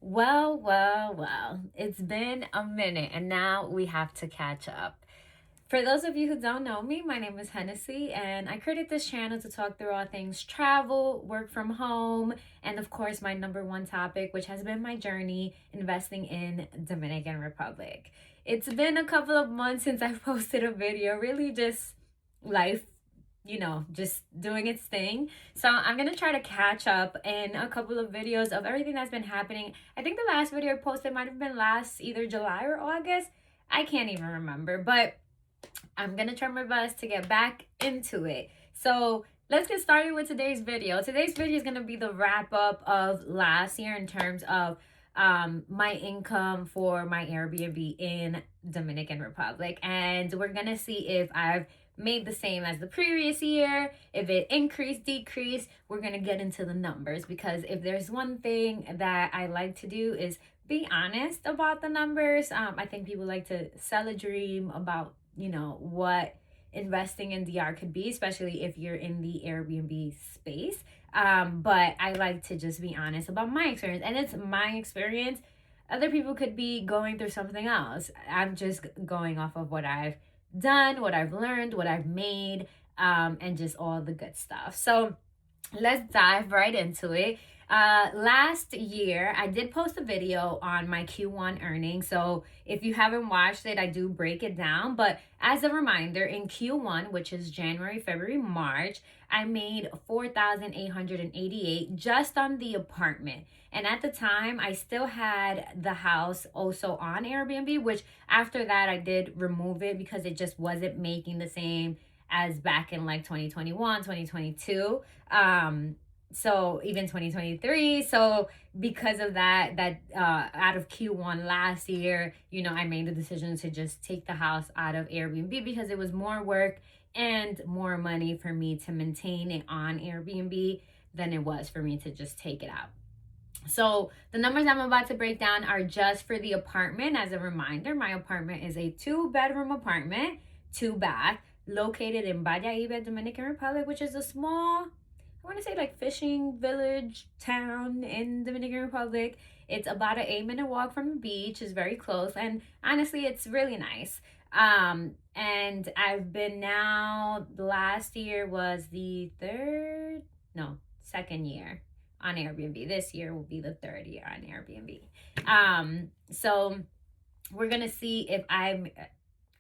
Well, it's been a minute and now we have to catch up. For those of you who don't know me, my name is Hennessy and I created this channel to talk through all things travel, work from home, and of course my number one topic, which has been my journey investing in Dominican Republic. It's been a couple of months since I've posted a video, really just life just doing its thing. So I'm gonna try to catch up in a couple of videos of everything that's been happening. I think the last video I posted might have been last either July or August. I can't even remember, but I'm gonna try my best to get back into it. So let's get started with today's video. Today's video is gonna be the wrap up of last year in terms of my income for my Airbnb in Dominican Republic, and we're gonna see if I've made the same as the previous year, if it increased, decreased. We're gonna get into the numbers, because if there's one thing that I like to do is be honest about the numbers. I think people like to sell a dream about what investing in DR could be, especially if you're in the Airbnb space. But I like to just be honest about my experience, and it's my experience. Other people could be going through something else. I'm just going off of what I've done, what I've learned, what I've made, and just all the good stuff. So let's dive right into it. Last year, I did post a video on my Q1 earnings. So if you haven't watched it, I do break it down. But as a reminder, in Q1, which is January, February, March, I made 4,888 just on the apartment. And at the time, I still had the house also on Airbnb, which after that, I did remove it because it just wasn't making the same as back in like 2021, 2022. So even 2023. So because of that out of Q1 last year, I made the decision to just take the house out of Airbnb because it was more work and more money for me to maintain it on Airbnb than it was for me to just take it out. So the numbers I'm about to break down are just for the apartment. As a reminder, my apartment is a 2-bedroom apartment, 2-bath, located in Valladolid, Dominican Republic, which is a small, I want to say like fishing village town in Dominican Republic. It's about an 8-minute walk from the beach. It's very close, and honestly, it's really nice. And I've been now. Last year was the second year on Airbnb. This year will be the third year on Airbnb. So we're gonna see if I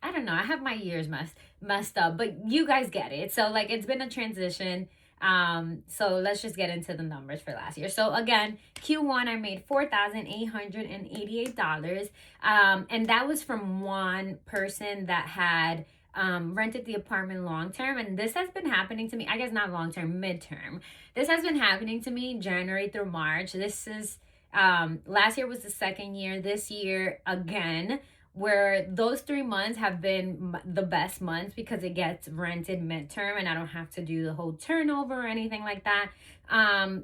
don't know. I have my years messed up, but you guys get it. So like it's been a transition. So let's just get into the numbers for last year. So again, Q1 I made $4,888. And that was from one person that had rented the apartment long term. And this has been happening to me, I guess not long term, midterm. This has been happening to me January through March. This is last year was the second year. This year again, where those 3 months have been the best months because it gets rented midterm and I don't have to do the whole turnover or anything like that,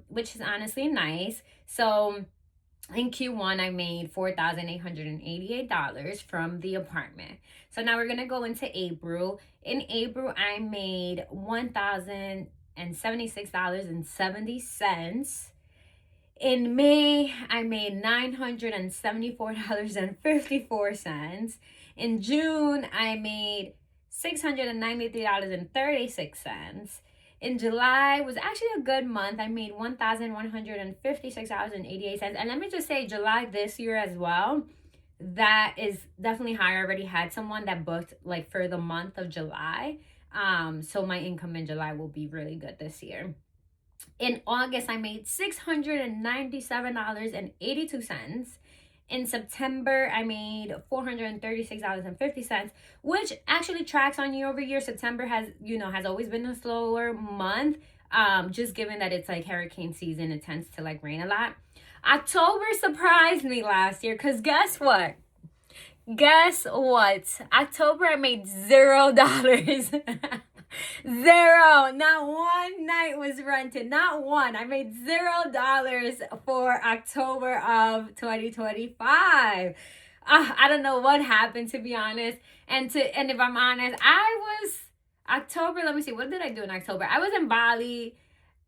which is honestly nice. So in Q1, I made $4,888 from the apartment. So now we're going to go into April. In April, I made $1,076.70. In May, I made $974.54. In June, I made $693.36. In July was actually a good month. I made $1,156.88. And let me just say, July this year as well, that is definitely higher. I already had someone that booked like for the month of July. So my income in July will be really good this year. In August, I made $697.82. In September, I made $436.50, which actually tracks on year over year. September has always been a slower month. Just given that it's like hurricane season, it tends to like rain a lot. October surprised me last year because guess what? October, I made $0. Zero. Not one night was rented. Not one. I made $0 for October of 2025. I don't know what happened, to be honest. And if I'm honest, I was October. Let me see. What did I do in October? I was in Bali.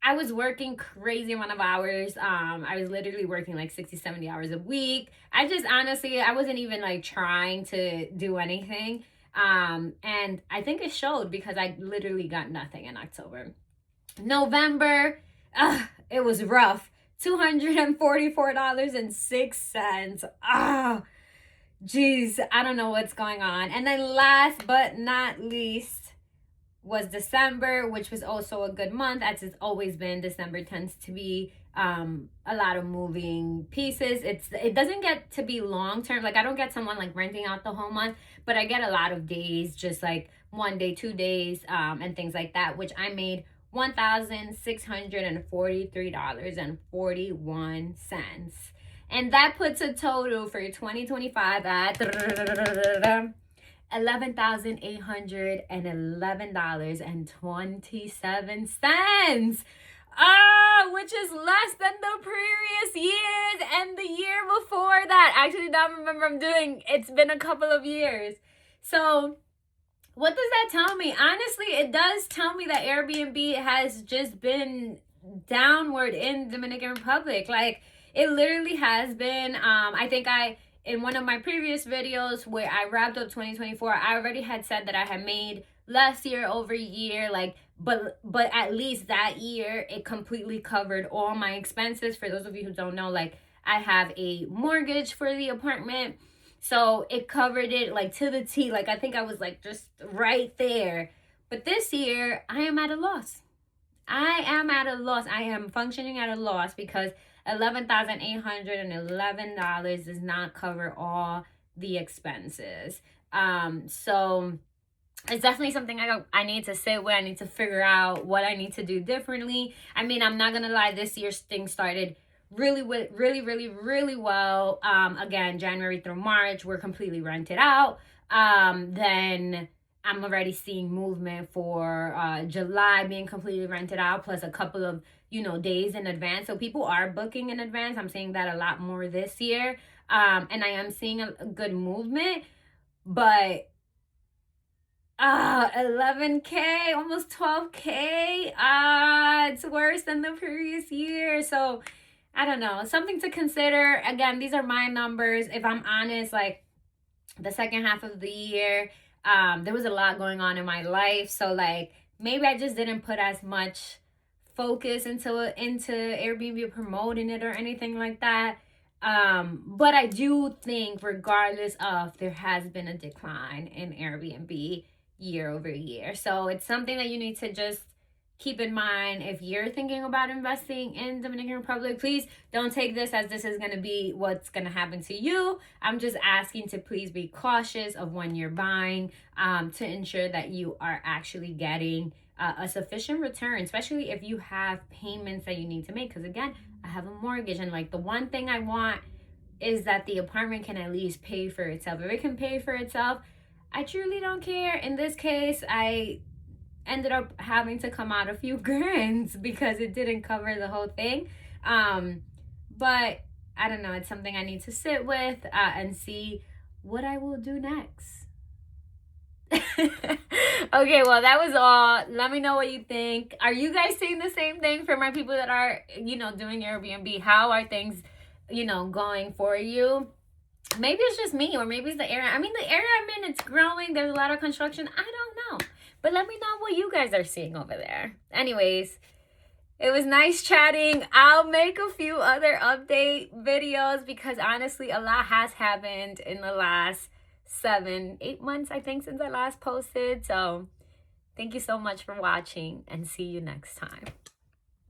I was working crazy amount of hours. I was literally working like 60, 70 hours a week. I just honestly, I wasn't even like trying to do anything. And I think it showed because I literally got nothing in October. November, it was rough. $244.06. Ah, geez, I don't know what's going on. And then last but not least was December, which was also a good month, as it's always been. December tends to be a lot of moving pieces. It doesn't get to be long term. Like I don't get someone like renting out the whole month, but I get a lot of days, just like 1 day, 2 days, and things like that, which I made $1,643.41. And that puts a total for 2025 at $11,811.27. Which is less than the previous years and the year before that. I actually don't remember it's been a couple of years. So what does that tell me? Honestly, it does tell me that Airbnb has just been downward in Dominican Republic. Like it literally has been. I think in one of my previous videos where I wrapped up 2024, I already had said that I had made less year over year, like but at least that year it completely covered all my expenses. For those of you who don't know, like I have a mortgage for the apartment, so it covered it like to the T. Like I think I was like just right there. But this year I am at a loss. I am functioning at a loss because $11,811 does not cover all the expenses. So it's definitely something I need to sit with. I need to figure out what I need to do differently. I mean, I'm not gonna lie, this year's thing started really well. Again, January through March, we're completely rented out. Then I'm already seeing movement for July being completely rented out, plus a couple of days in advance. So people are booking in advance. I'm seeing that a lot more this year. And I am seeing a good movement, but 11K, almost 12K. It's worse than the previous year. So I don't know, something to consider. Again, these are my numbers. If I'm honest, like the second half of the year, there was a lot going on in my life. So like maybe I just didn't put as much focus into Airbnb promoting it or anything like that. But I do think regardless of, there has been a decline in Airbnb year over year. So it's something that you need to just keep in mind. If you're thinking about investing in Dominican Republic, please don't take this as this is going to be what's going to happen to you. I'm just asking to please be cautious of when you're buying, to ensure that you are actually getting a sufficient return, especially if you have payments that you need to make. Because again, I have a mortgage, and like the one thing I want is that the apartment can at least pay for itself. If it can pay for itself, I truly don't care. In this case, I ended up having to come out a few grands because it didn't cover the whole thing. But I don't know, it's something I need to sit with and see what I will do next. Okay, well, that was all. Let me know what you think. Are you guys seeing the same thing? For my people that are doing Airbnb, how are things going for you? Maybe it's just me, or maybe it's the area. I mean, the area I'm in, it's growing. There's a lot of construction. I don't know. But let me know what you guys are seeing over there. Anyways, it was nice chatting. I'll make a few other update videos because honestly, a lot has happened in the last 7-8 months, I think, since I last posted. So thank you so much for watching, and see you next time.